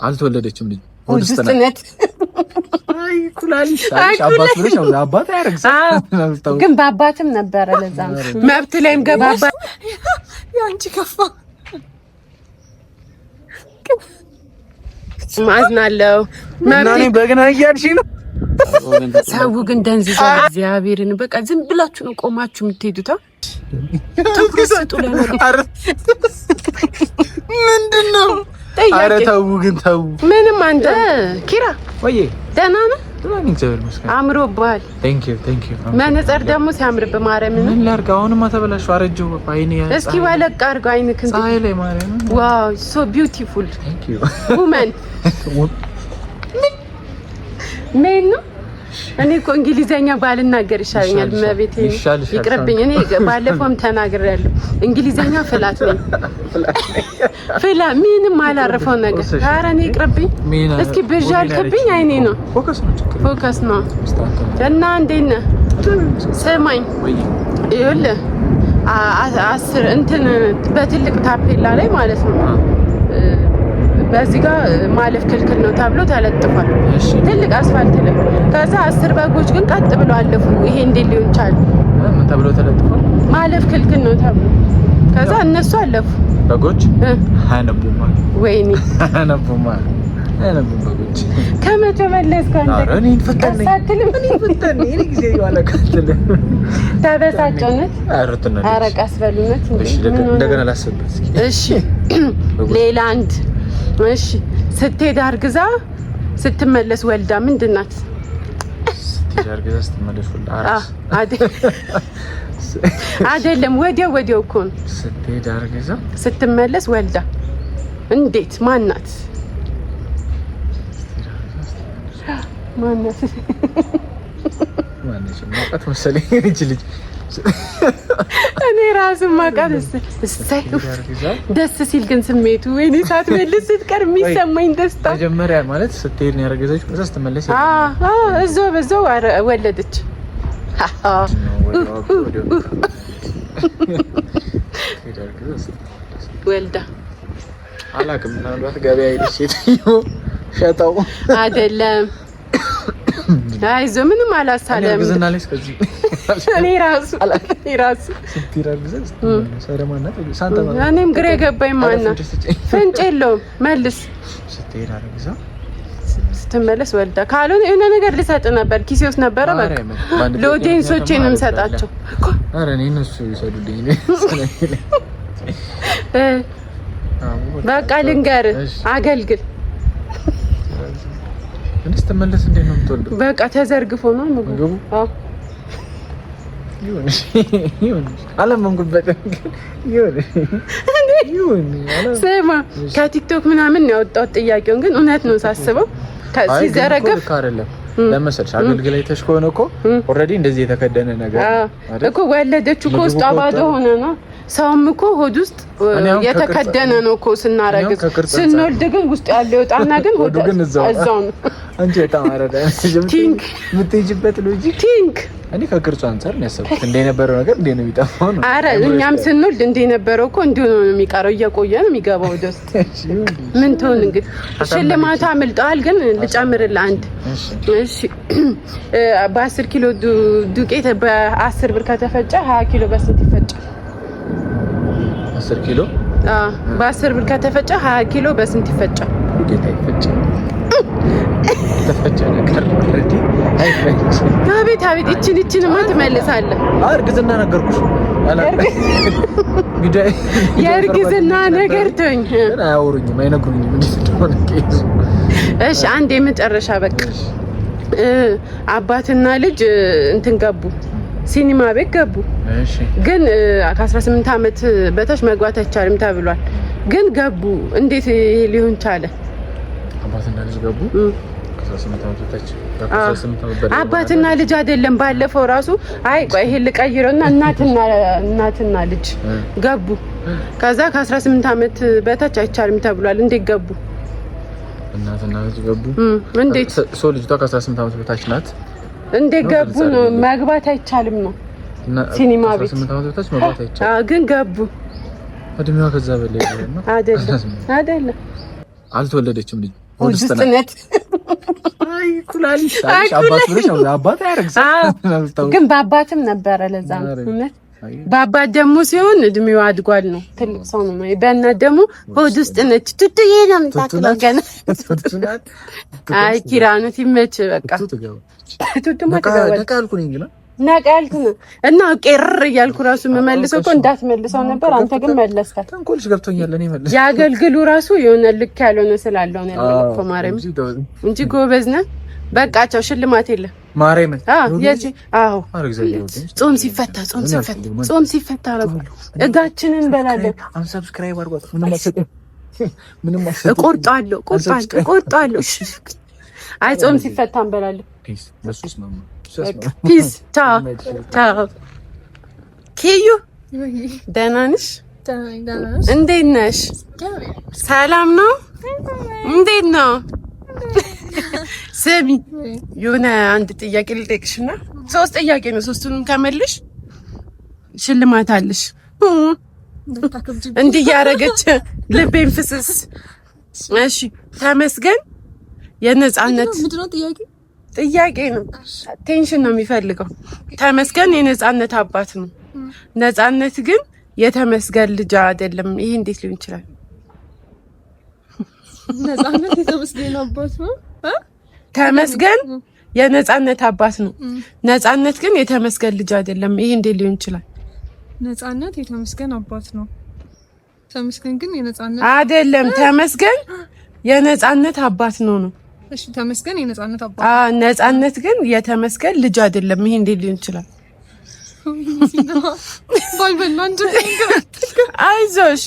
አልተወለደችም ልጅ ወድስት ነች። አይ ኩላሊት አባት ብለሽ ነው አባት ያረግሳል። ግን በአባትም ነበረ ለዛ መብት ላይም ገባባ ያንቺ ከፋ ማዝናለው ማን በግና እያልሽ ነው። ሰው ግን ደንዝዟል። እግዚአብሔርን በቃ ዝም ብላችሁ ነው ቆማችሁ የምትሄዱት። ትኩረት ለነገር ምንድነው? ኧረ ተው ግን ተው። ምንም አንተ ኪራ ወይ ደህና ነህ? አምሮብሃል። ቴንክ ዩ መነጽር ደግሞ ሲያምርብ ማርያምን ምን ላድርግ? አሁንማ ተበላሽው አረጀው። አይኔ እስኪ ወለቅ አድርገው አይንክን። ፀሐይ ላይ ማርያምን ዋው ሶ ቢዩቲፉል ውመን ምን ነው? እኔ እኮ እንግሊዘኛ ባልናገር ይሻለኛል። መቤቴ ይቅርብኝ። እኔ ባለፈውም ተናግሬያለሁ። እንግሊዘኛ ፍላት ነኝ። ፍላ ምንም አላረፈው ነገር። ኧረ እኔ ይቅርብኝ። እስኪ ብዥ አልክብኝ። አይኔ ነው ፎከስ ነው። እና እንዴት ነህ? ስማኝ ይኸውልህ 10 እንትን በትልቅ ታፔላ ላይ ማለት ነው በዚህ ጋር ማለፍ ክልክል ነው ተብሎ ተለጥፏል። ትልቅ አስፋልት ላይ ከዛ 10 በጎች ግን ቀጥ ብለው አለፉ። ይሄ እንዴት ሊሆን ቻለ? ምን ተብሎ ተለጥፏል? ማለፍ ክልክል ነው ተብሎ ከዛ እነሱ አለፉ። በጎች አነቡማ ወይኔ አነቡማ በጎች ከመቼ መለስኩ አንተ? እኔ ፈተነኝ እኔ ጊዜ ያለከተለ ተበሳጨነት። ኧረ ቀስ በሉነት እንደገና ላስብበት። እሺ ሌላ አንድ እሺ ስትሄድ አርግዛ ስትመለስ ወልዳ ምንድን ናት? ስትሄድ አርግዛ ስትመለስ ወልዳ አይደለም ወዲያው እኮ ነው። ስትሄድ አርግዛ ስትመለስ ወልዳ እንዴት ማን ናት? ማናት? ማቀት መሰለኝ እቺ ልጅ እኔ ራሱ ማቃት ደስ ሲል ግን ስሜቱ ወይኔ ሳትመልስ ስትቀር የሚሰማኝ ደስታ መጀመሪያ ማለት ስትሄድ ነው ያረገዘችው። ከዛ ስትመለስ በዛው ወለደች። ወልዳ አላውቅም። ምናልባት ገበያ ሄደች ሴትዮ ሸጠው አይደለም። አይዞህ ምንም አላሳለም። ግዝና ላይ እስከዚህ እኔ ራሱ እኔም ግራ የገባኝ ማናት? ፍንጭ የለውም መልስ። ስትመለስ ወልዳ ካልሆነ የሆነ ነገር ልሰጥ ነበር ኪሴ ውስጥ ነበረ። በቃ ለኦዲየንሶቼ ነው የምሰጣቸው። ኧረ እኔ እነሱ ይሰዱልኝ። በቃ ልንገርህ አገልግል ስትመለስ እንዴት ነው የምትወልደው? በቃ ተዘርግፎ ነው ምግቡ። አዎ ይሁን አላመንኩበትም። ይሁን ስማ ከቲክቶክ ምናምን ነው ያወጣው ጥያቄውን ግን እውነት ነው ሳስበው ሲዘረግፍ አይደለም ለመሰልሽ አገልግላይተሽ ከሆነ እኮ ኦልሬዲ እንደዚህ የተከደነ ነገር እኮ ወለደች እኮ ውስጥ አባዶ ሆነ ነው። ሰውም እኮ ሆድ ውስጥ የተከደነ ነው እኮ ስናረግዝ። ስንወልድ ግን ውስጥ ያለው ወጣና ግን ሆድ ግን እዛው ነው። አንቺ ተማረዳ ቲንክ ምትይጅበት ሎጂክ ቲንክ እኔ ከቅርጹ አንፃር ነው ያሰብኩት። እንደነበረው ነገር እንደ ነው የሚጠፋው ነው። አረ እኛም ስንወልድ እንደነበረው እኮ እንዲሁ ነው የሚቀረው። እየቆየ ነው የሚገባው ደስት ምን ትሆን እንግዲህ። ሽልማቱ አምልጠዋል ግን ልጨምርልህ አንድ። እሺ በ10 ኪሎ ዱቄት በ10 ብር ከተፈጨ 20 ኪሎ በስንት ይፈጫል? 10 ኪሎ በ10 ብር ከተፈጨ 20 ኪሎ በስንት ይፈጫል? ዱቄት አይፈጭም። ተፈጨ ነገር ኦልሬዲ አይፈጭ። አቤት እቺንማ ትመልሳለህ። እርግዝና ነገርኩሽ። የእርግዝና ነገር ተወኝ። አያወሩኝም፣ አይነግሩኝም እንዴት እንደሆነ ከይዙ። እሺ አንድ የመጨረሻ በቃ አባትና ልጅ እንትን ገቡ፣ ሲኒማ ቤት ገቡ። እሺ ግን ከ18 ዓመት በታች መግባት አይቻልም ተብሏል። ግን ገቡ። እንዴት ሊሆን ቻለ? አባትና ልጅ ገቡ። አባትና ልጅ አይደለም። ባለፈው ራሱ አይ ቆይ ይሄ ልቀይረውና እናትና ልጅ ገቡ። ከዛ ከ18 ዓመት በታች አይቻልም ተብሏል። እንዴት ገቡ? እናትና ልጅ ገቡ። እንዴት ሰው ልጅቷ ከ18 ዓመት በታች ናት። እንዴት ገቡ ነው? መግባት አይቻልም ነው ሲኒማ ቤት። 18 ዓመት በታች መግባት አይቻልም። ግን ገቡ። እድሜዋ ከዛ በላይ ነው አይደለም። አልተወለደችም ልጅ ሆድ ውስጥ ነት አይ ኩላሊት አባት ብለሽ አባት አያረግም ግን በአባትም ነበረ ለዛ ነው በአባት ደግሞ ሲሆን እድሜው አድጓል ነው ትልቅ ሰው ነው በእናት ደግሞ ሆድ ውስጥ ነች ትትዬ ነው የምታክለው ገና አይ ኪራኑት ይመች በቃ ትቱማ ተቃልኩኝ ግን ናቃልኩ እና ቀር እያልኩ ራሱ መመልሰው እኮ እንዳትመልሰው ነበር አንተ ግን መለስካት ተንኮልሽ ገብቶኛል እኔ መልስ ያገልግሉ ራሱ የሆነ ልክ ያልሆነ ስላለው ነው ያለው ማርያም እንጂ ጎበዝ ነህ በቃቸው ሽልማት የለም ማርያም የጂ አዎ ጾም ሲፈታ ነው እጋችንን በላለን አንሰብስክራይብ አድርጓት ምንም እቆርጣለሁ አይ ጾም ሲፈታ እንበላለን ፒስ ለሱስ ማማ ፒስ ቻው ኪዩ ደህና ነሽ እንዴት ነሽ ሰላም ነው እንዴት ነው ስሚ የሆነ አንድ ጥያቄ ልጠይቅሽና 3 ጥያቄ ነው 3ቱንም ከመልሽ ሽልማት አለሽ እንዲህ ያረገች ልቤን ፍስስ እሺ ተመስገን የነጻነት ምንድነው ጥያቄ ነው ቴንሽን ነው የሚፈልገው ተመስገን የነጻነት አባት ነው ነጻነት ግን የተመስገን ልጅ አይደለም ይሄ እንዴት ሊሆን ይችላል ነጻነት የተመስገን አባት ነው ተመስገን የነጻነት አባት ነው ነጻነት ግን የተመስገን ልጅ አይደለም ይሄ እንዴት ሊሆን ይችላል ነጻነት የተመስገን አባት ነው ተመስገን ግን የነጻነት አይደለም ተመስገን የነጻነት አባት ነው እሺ ተመስገን የነጻነት አባት ነጻነት ግን የተመስገን ልጅ አይደለም ይሄ እንዴት ሊሆን ይችላል ባልበላንድ አይዞሽ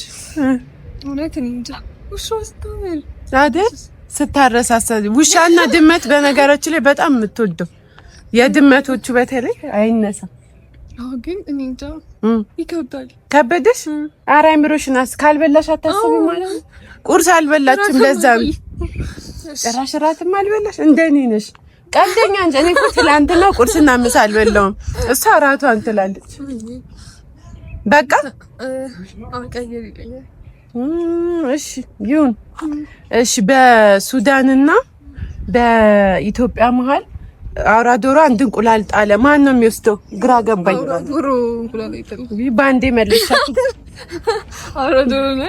እውነት እንጃ ውሻስተል አይደል ስታረሳሳ ውሻና ድመት በነገራችን ላይ በጣም የምትወደው የድመቶቹ በተለይ አይነሳ ግን እኔ እንጃ ይከብዳል ከበደሽ ኧረ አይምሮሽን ካልበላሽ አታስቢ ማለት ቁርስ አልበላችም ለዛ ነው ጭራሽ እራትም አልበላሽ እንደኔ ነሽ ቀልደኛ እንጂ እኔ እኮ ትላንትና ቁርስና ምሳ አልበላሁም እሷ እራቷን ትላለች በቃ አቀየሪልኝ እሺ ይሁን እሺ በሱዳንና በኢትዮጵያ መሃል አውራ ዶሮ አንድ እንቁላል ጣለ ማን ነው የሚወስደው ግራ ገባኝ ዶሮ እንቁላል ይጣል ባንዴ መልሻት አውራ ዶሮ ነው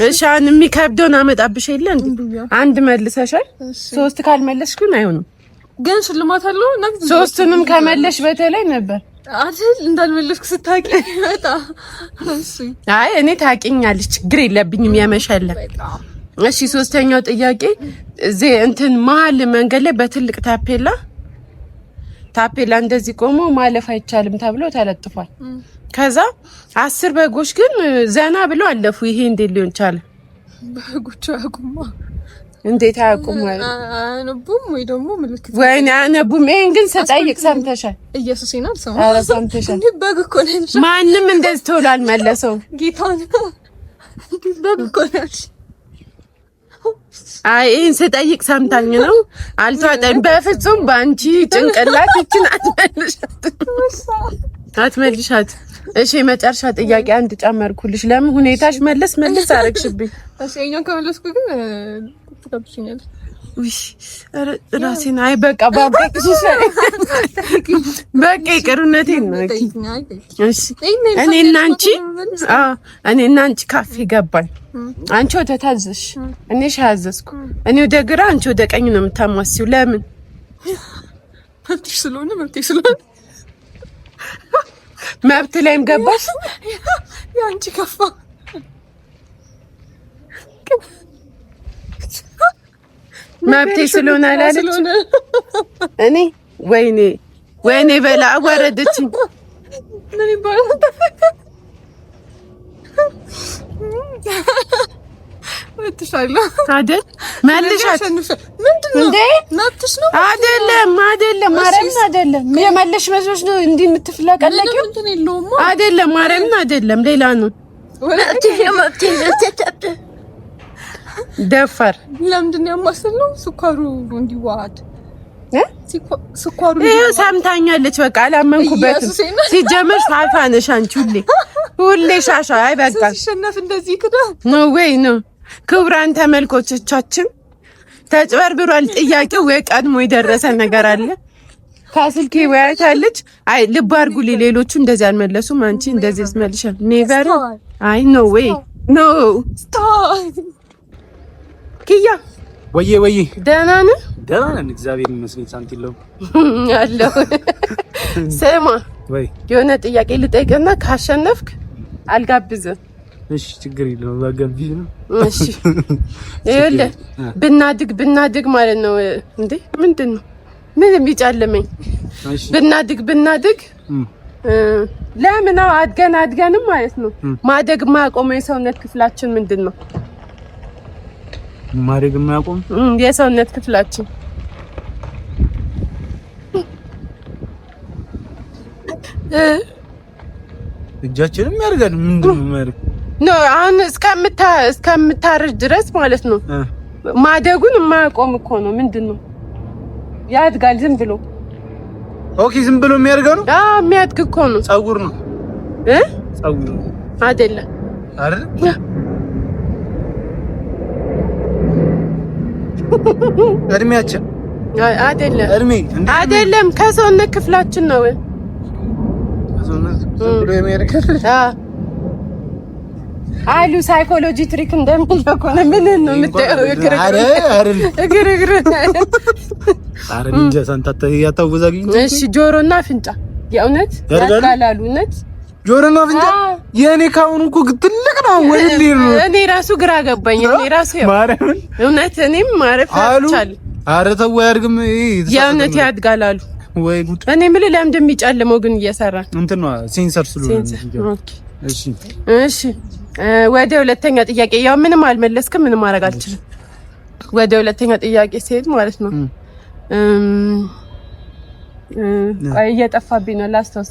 እሺ አሁን የሚከብደውን አመጣብሽ የለ አንድ መልሰሻል 3 ካልመለስሽ ግን አይሆንም ግን ሽልማት አለው እና 3ቱንም ከመለሽ በተለይ ነበር አይደል እንዳልመለስኩ ስታቂ መጣ እሺ አይ እኔ ታቂኛለሽ ችግር የለብኝም ያመሻለ እሺ 3ኛው ጥያቄ እንትን መሀል መንገድ ላይ በትልቅ ታፔላ እንደዚህ ቆሞ ማለፍ አይቻልም ተብሎ ተለጥፏል ከዛ 10 በጎች ግን ዘና ብለው አለፉ ይሄ እንዴት ሊሆን ቻለ በጎች አቁማ እንዴት አያውቁም ማለት አነቡም ወይ ደግሞ ምልክት ወይኔ አነቡም ይሄን ግን ሰጣይቅ ሰምተሻል ኢየሱስ ይናል ሰምተሻል እንዴ በግ እኮ ነሽ ማንንም እንደዚህ ተውሎ አልመለሰው ጌታን በግ እኮ ነሽ አይ ይሄን ሰጣይቅ ሰምታኝ ነው አልተዋጠኝ በፍጹም ባንቺ ጭንቅላት እቺን አትመልሻት እሺ መጨረሻ ጥያቄ አንድ ጨመርኩልሽ ለምን ሁኔታሽ መለስ አረግሽብኝ እሺ እኛ ከመለስኩ ግን ተቀብሽኛል ውይ ራሴን አይ በቃ ባበቅሽ በቃ ይቅርነቴን ነው እሺ እኔና አንቺ ካፌ ገባን አንቺ ወደ ታዘሽ እኔ ሻዘዝኩ እኔ ወደ ግራ አንቺ ወደ ቀኝ ነው የምታማሲው ለምን መብትሽ ስለሆነ መብት ላይም ገባሽ ያንቺ ከፋ መብቴ ስለሆነ አላለች እኔ ወይኔ በላ አዋረደችኝ ምን ይባላል ወጥሻለሁ አይደል መልሻት ምንድነው እንዴ መብትሽ ነው አይደለም ማርያምን አይደለም የመለሽ መስሎሽ ነው እንዲህ የምትፍለቀለቂው አይደለም ማርያምን አይደለም ሌላ ነው ደፋር ለምንድን ያማሰለው ስኳሩ እንዲዋሃድ ስኳሩ ይሄው ሰምታኛለች በቃ አላመንኩበትም ሲጀመር ፋፋ ነሽ አንቺ ሁሌ ሻሻ አይ በቃ ሲሸነፍ እንደዚህ ክዳ ነው ወይ ነው ክቡራን ተመልካቾቻችን ተጭበርብሯል ጥያቄው ወይ ቀድሞ የደረሰ ነገር አለ ከስልኬ ወያታለች አይ ልብ አድርጉልኝ ሌሎቹ እንደዚህ አልመለሱም አንቺ እንደዚህ ትመልሻል ኔቨር አይ ኖ ዌይ ኖ ኪያ ወይ ደህና ነህ እግዚአብሔር ይመስገን ሳንቲለው አለው ስማ ወይ የሆነ ጥያቄ ልጠይቅና ካሸነፍክ አልጋብዝም እሺ ችግር የለውም ባጋብዥ ነው እሺ ይኸውልህ ብናድግ ማለት ነው እንዴ ምንድነው ምን የሚጫለመኝ ብናድግ ለምን አድገንም ማለት ነው ማደግ ማቆመው የሰውነት ክፍላችን ምንድነው ማደግ ማቆም የሰውነት ክፍላችን እጃችንም ያርጋል ምንድነው ማለት ነው አሁን እስከምታረጅ ድረስ ማለት ነው ማደጉን የማያቆም እኮ ነው ምንድነው ያድጋል ዝም ብሎ ኦኬ ዝም ብሎ የሚያድገው ነው የሚያድግ እኮ ነው ጸጉር ነው ጸጉር አይደለም እድሜያችን አይደለም ከሰውነት ክፍላችን ነው ከሰውነት ብሎ የሚያድግ አሉ ሳይኮሎጂ ትሪክ እንደምንለው ከሆነ ምን ነው የምታየው እግር አረ እንጃ ሳንታተ ያታውዛግኝ እሺ ጆሮና አፍንጫ የእውነት ያቃላሉ እውነት ጆሮና አፍንጫ የኔ ካሁን እኮ ትልቅ ነው ወይኔ ነው እኔ ራሱ ግራ ገባኝ እኔ ራሱ ማርያምን እውነት እኔም ማረፍ አልቻል አረ ተው ያድግም የእውነት ያድጋል አሉ ወይ ጉድ እኔ ምን ለምን እንደሚጫልመው ግን እየሰራ እንትን ነው ሴንሰር ስለሆነ ኦኬ እሺ ወደ ሁለተኛ ጥያቄ ያው ምንም አልመለስክም ምንም ማድረግ አልችልም ወደ ሁለተኛ ጥያቄ ሲሄድ ማለት ነው እየጠፋብኝ ነው ላስታውስ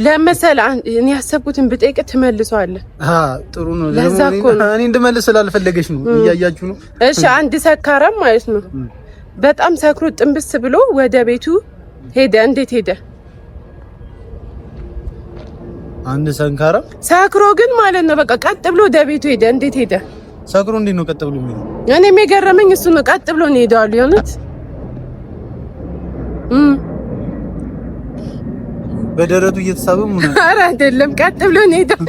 ለምሳሌ እኔ ያሰብኩትን ብጠይቅ ትመልሰዋለህ ጥሩ ነው እኔ እንድመልስ ስላልፈለገሽ ነው እያያችሁ ነው እሺ አንድ ሰካራም ማለት ነው በጣም ሰክሮ ጥንብስ ብሎ ወደ ቤቱ ሄደ እንዴት ሄደ አንድ ሰንካራ ሰክሮ ግን ማለት ነው በቃ ቀጥ ብሎ ወደ ቤቱ ሄደ እንዴት ሄደ ሰክሮ እንዴት ነው ቀጥ ብሎ የሚሄደው እኔ የሚገርመኝ እሱ ነው ቀጥ ብሎ ነው ሄደዋል የሆነት በደረቱ እየተሳበም ነው ኧረ አይደለም ቀጥ ብሎ ነው ሄደው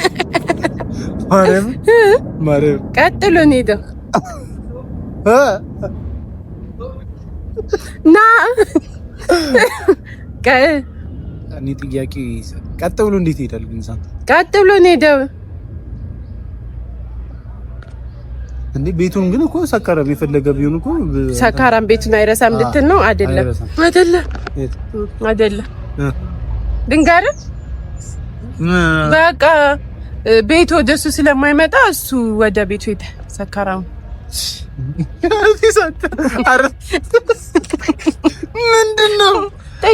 ማረም ቀጥ ብሎ ነው ሄደው ና እኔ ጥያቄ ቀጥ ብሎ እንዴት ይሄዳል ግን ሳን ቀጥ ብሎ ነው ሄደው እንዴ ቤቱን ግን እኮ ሰካራም የፈለገ ቢሆን እኮ ሰካራም ቤቱን አይረሳም ልትል ነው አይደለም ድንጋር በቃ ቤቱ ወደሱ ስለማይመጣ እሱ ወደ ቤቱ ሄደ ሰካራም ምንድነው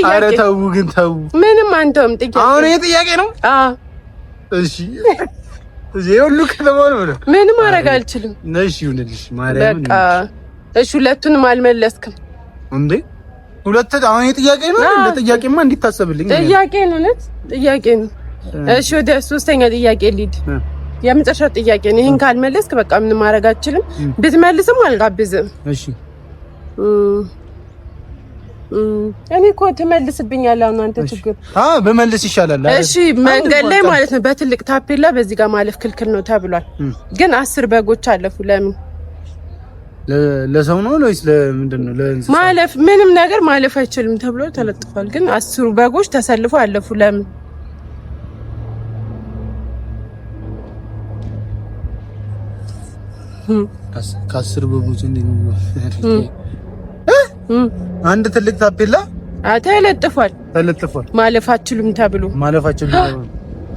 ኧረ ተው ግን ተው ምንም አንተም ጥያቄ አሁን ይሄ ጥያቄ ነው እሺ እዚህ ሁሉ ከተማው ነው ምንም ማድረግ አልችልም ነሽ ይሁንልሽ ማርያም በቃ እሺ ሁለቱንም አልመለስክም እንዴ ሁለት አሁን ይሄ ጥያቄ ነው እንደ ጥያቄማ እንዲታሰብልኝ ጥያቄ ነው ነት ጥያቄ ነው እሺ ወደ ሶስተኛ ጥያቄ ልሂድ የመጨረሻ ጥያቄ ነው ይሄን ካልመለስክ በቃ ምን ማድረግ አልችልም ብትመልስም አልጋብዝም እሺ እኔ እኮ ትመልስብኛለህ አሁን አንተ ችግር በመልስ ይሻላል እሺ መንገድ ላይ ማለት ነው በትልቅ ታፔላ በዚህ ጋር ማለፍ ክልክል ነው ተብሏል ግን 10 በጎች አለፉ ለምን ለሰው ነው ወይስ ለምንድነው ለእንስሳ ማለፍ ምንም ነገር ማለፍ አይችልም ተብሎ ተለጥፏል ግን 10 በጎች ተሰልፈው አለፉ ለምን ከ10 በጎች እንደምን አንድ ትልቅ ታፔላ ተለጥፏል ማለፍ አትችሉም ተብሎ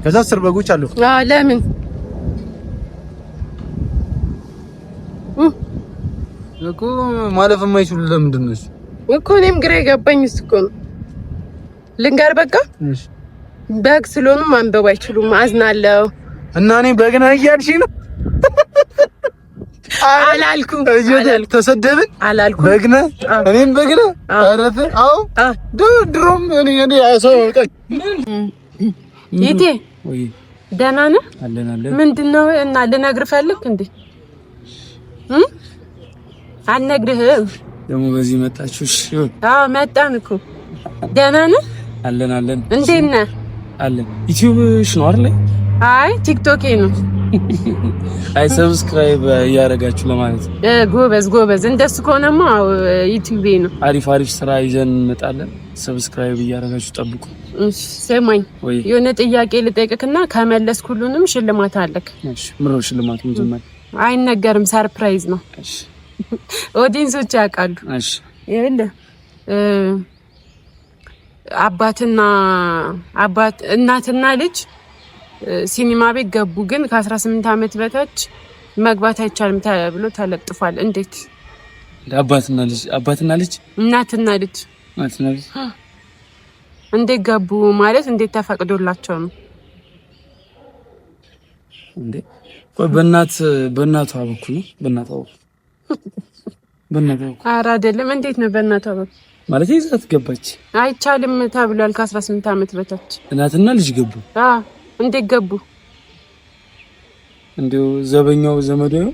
ከዛ 10 በጎች አለፉ ለምን እኮ ማለፍ የማይችሉ ለምንድን ነው እኮ እኔም ግራ የገባኝ እሱ እኮ ነው ልንገር በቃ እሺ በግ ስለሆኑ ማንበብ አይችሉም አዝናለሁ እና እኔ በግ ነህ እያልሽኝ ነው አላልኩም ተሰደብን አላልኩም በግ ነህ እኔም በግ ነህ አረፈ አዎ ድሮም እኔ ሰው ወጣኝ ይቴ ወይ ደህና ነህ አለን ምንድነው እና ልነግርህ ፈልክ እንዴ አልነግርህም። ደግሞ በዚህ መጣችሁ? እሺ። አዎ መጣን እኮ። ደህና ነህ? አለን። እንዴት ነህ? አለን። ዩቲዩብሽ ነው አይደል? አይ ቲክቶኬ ነው። አይ ሰብስክራይብ እያደረጋችሁ ለማለት ነው። ጎበዝ። እንደሱ ከሆነማ ዩቲዩቤ ነው። አሪፍ ስራ ይዘን እንመጣለን። ሰብስክራይብ እያደረጋችሁ ጠብቁ። እሺ ስማኝ፣ የሆነ ጥያቄ ልጠይቅክና ከመለስክ ሁሉንም ሽልማት አለክ። እሺ ምነው ሽልማቱ? መጀመሪያ አይነገርም፣ ሰርፕራይዝ ነው። እሺ ኦዲየንሶች ያውቃሉ። እሺ ይኸውልህ እናትና ልጅ ሲኒማ ቤት ገቡ፣ ግን ከ18 ዓመት በታች መግባት አይቻልም ተብሎ ተለጥፏል። እንዴት? እናትና ልጅ እንዴት ገቡ ማለት እንዴት ተፈቅዶላቸው ነው እንዴ? ቆይ በእናቷ በኩል ነው? ኧረ አይደለም። እንዴት ነው በእናቷ በኩል ማለት? ይዛት ገባች አይቻልም ተብሏል። ከ18 ዓመት በታች እናትና ልጅ ገቡ። እንዴት ገቡ? እንደው ዘበኛው ዘመዶ ነው።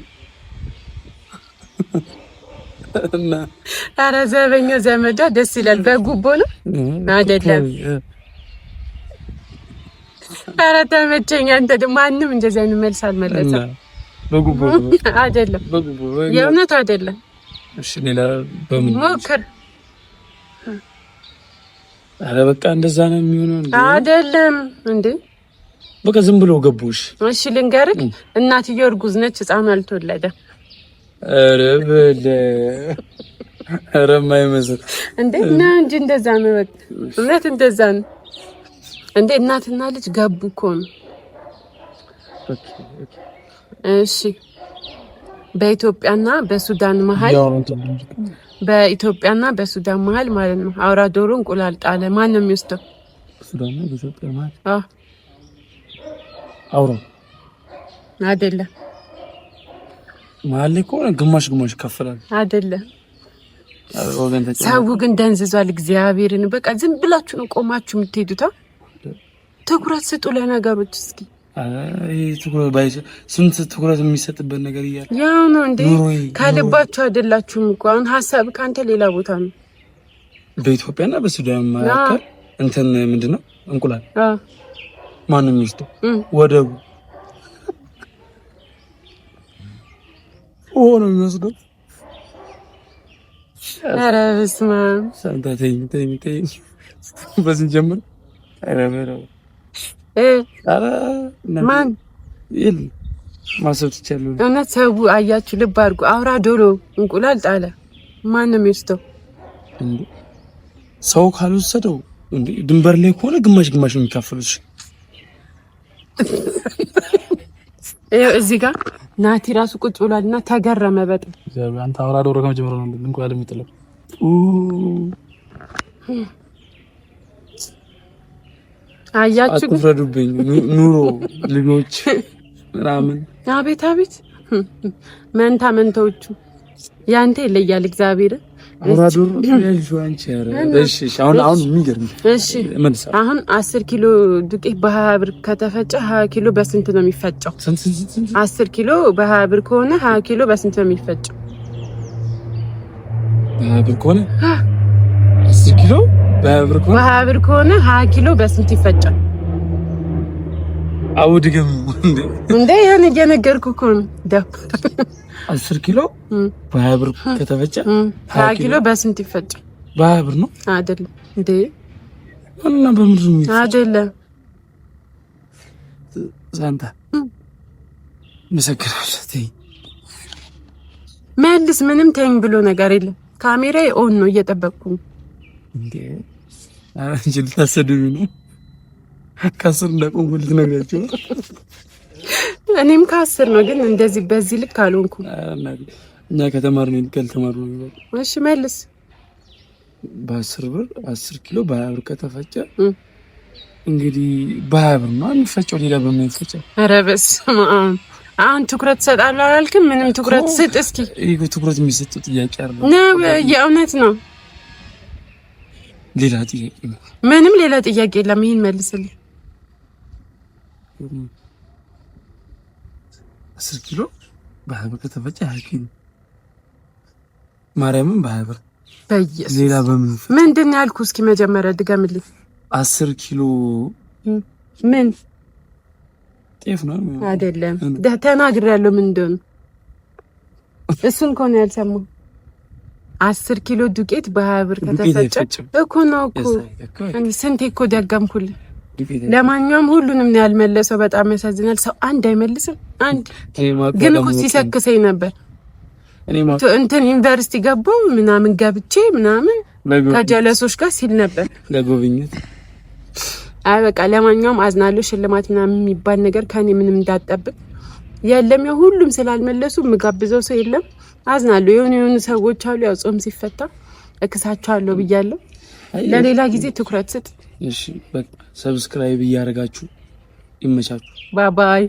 ኧረ ዘበኛው ዘመዷ ደስ ይላል። በጉቦ ነው አይደለም? ኧረ ተመቸኝ። አንተ ደግሞ ማንም እንደዚህ አይነት መልስ አልመለሰም። በጉቦ አይደለም፣ የእውነት አይደለም። እሺ ሌላ በምን ሞክር። ኧረ በቃ እንደዛ ነው የሚሆነው። አይደለም እንዴ? በቃ ዝም ብሎ ገቡሽ። እሺ ልንገርህ፣ እናትየው እርጉዝ ነች፣ ህፃኑ አልተወለደም። ኧረ በለ ኧረ የማይመስል እንዴ ነው እንጂ እንደዛ ነው። በቃ እውነት እንደዛ ነው እንዴ? እናትና ልጅ ገቡ እኮ ነው። እሺ በኢትዮጵያና በሱዳን መሀል ማለት ነው አውራ ዶሮ እንቁላል ጣለ። ማን ነው የሚወስደው? ሱዳንና በኢትዮጵያ መሀል አውራ አይደለም። መሀል ላይ ከሆነ ግማሽ ይከፈላል አይደለም? ሰው ግን ደንዝዟል። እግዚአብሔርን በቃ ዝም ብላችሁ ነው ቆማችሁ የምትሄዱት። ትኩረት ስጡ ለነገሮች እስኪ። ስንት ትኩረት የሚሰጥበት ነገር እያለ ያው ነው እንዴ? ካልባችሁ አይደላችሁም እኮ። አሁን ሀሳብ ካንተ ሌላ ቦታ ነው። በኢትዮጵያና በሱዳን መካከል እንትን ምንድነው እንቁላል ማን ነው የሚወስደው? ወደቡ ነው የሚወስደው። ኧረ በስመ አብ ሳንታ ተኝ በዚህ ጀምር። ኧረ ማን ይል ማሰብ ትችላለህ? እውነት ሰው አያችሁ፣ ልብ አድርጉ። አውራ ዶሮ እንቁላል ጣለ። ማን ነው የሚወስደው? ሰው ካልወሰደው እንዴ? ድንበር ላይ ከሆነ ግማሽ ነው የሚካፈሉት። እዚህ ጋር ናቲ ራሱ ቁጭ ብሏልና ተገረመ በጣም። አንተ አውራ ዶሮ ከመጀመሩ ነው እንቁላል የሚጥለው። አያችሁ፣ አትፍረዱብኝ። ኑሮ ልጆች ምናምን አቤት መንታዎቹ ያንተ ይለያል። እግዚአብሔር አውራ ዶሮ ልጅ አንቺ። እሺ አሁን የሚገርም አሁን 10 ኪሎ ዱቄት በ20 ብር ከተፈጨ 20 ኪሎ በስንት ነው የሚፈጨው? 10 ኪሎ በ20 ብር ከሆነ 20 ኪሎ በስንት ነው የሚፈጨው? 20 ብር ከሆነ 10 ኪሎ በ20 ብር ከሆነ 20 ኪሎ በስንት ይፈጫል? አውድግም እንዴ ያን እየነገርኩህ እኮ ነው። 10 ኪሎ በ20 ብር ከተፈጨ 20 ኪሎ በስንት ይፈጫል? በ20 ብር ነው አይደለም እንዴ? እና በምድር ነው አይደለም። ሳንታ መሰከራለሁ። መልስ። ምንም ተይኝ ብሎ ነገር የለም። ካሜራዬ ኦን ነው፣ እየጠበቅኩ ነው። እንዴ አንቺ ልታሰድቢ ነው? ከስር እንደቆምኩ ልትነግራቸው። እኔም ከ10 ነው፣ ግን እንደዚህ በዚህ ልክ አልሆንኩም። እኛ ከተማርን ካልተማርን ነው። እሺ መልስ። በ10 ብር 10 ኪሎ በ20 ብር ከተፈጨ እንግዲህ በ20 ብር ነው የሚፈጨው። ሌላ በምን ይፈጫል? ኧረ በስመ አብ። አሁን ትኩረት ትሰጣለህ አላልክም? ምንም ትኩረት ስጥ እስኪ። ይሄ ትኩረት የሚሰጥ ጥያቄ አይደለም ነው፣ የእውነት ነው። ሌላ ጥያቄ ነው? ምንም ሌላ ጥያቄ የለም። ይሄን መልስልኝ። 10 ኪሎ በ20 ብር ከተፈጨ 20 ኪሎ ማርያምን በ20 ብር በየስ ሌላ በምን ምንድን ነው ያልኩህ? እስኪ መጀመሪያ ድገምልኝ። 10 ኪሎ ምን ጤፍ ነው አይደለም? ተናግሬያለሁ። ምን እንደሆነ እሱን ከሆነ ያልሰማው 10 ኪሎ ዱቄት በ20 ብር ከተፈጨ እኮ ነው እኮ እኔ ስንቴ እኮ ደገምኩልህ። ለማንኛውም ሁሉንም ነው ያልመለሰው። በጣም ያሳዝናል። ሰው አንድ አይመልስም። አንድ ግን እኮ ሲሰክሰኝ ነበር። እንትን ዩኒቨርሲቲ ገባሁ ምናምን ገብቼ ምናምን ከጀለሶች ጋር ሲል ነበር ለጎብኝት። አይ በቃ ለማንኛውም አዝናለሁ። ሽልማት ምናምን የሚባል ነገር ከኔ ምንም እንዳትጠብቅ። የለም ያው ሁሉም ስላልመለሱ ምጋብዘው ሰው የለም። አዝናለሁ። የሆኑ ሰዎች አሉ ያው ጾም ሲፈታ እክሳቸዋለሁ ብያለሁ። ለሌላ ጊዜ ትኩረት ስጥ። እሺ በቃ ሰብስክራይብ እያደረጋችሁ ይመቻችሁ። ባይ ባይ።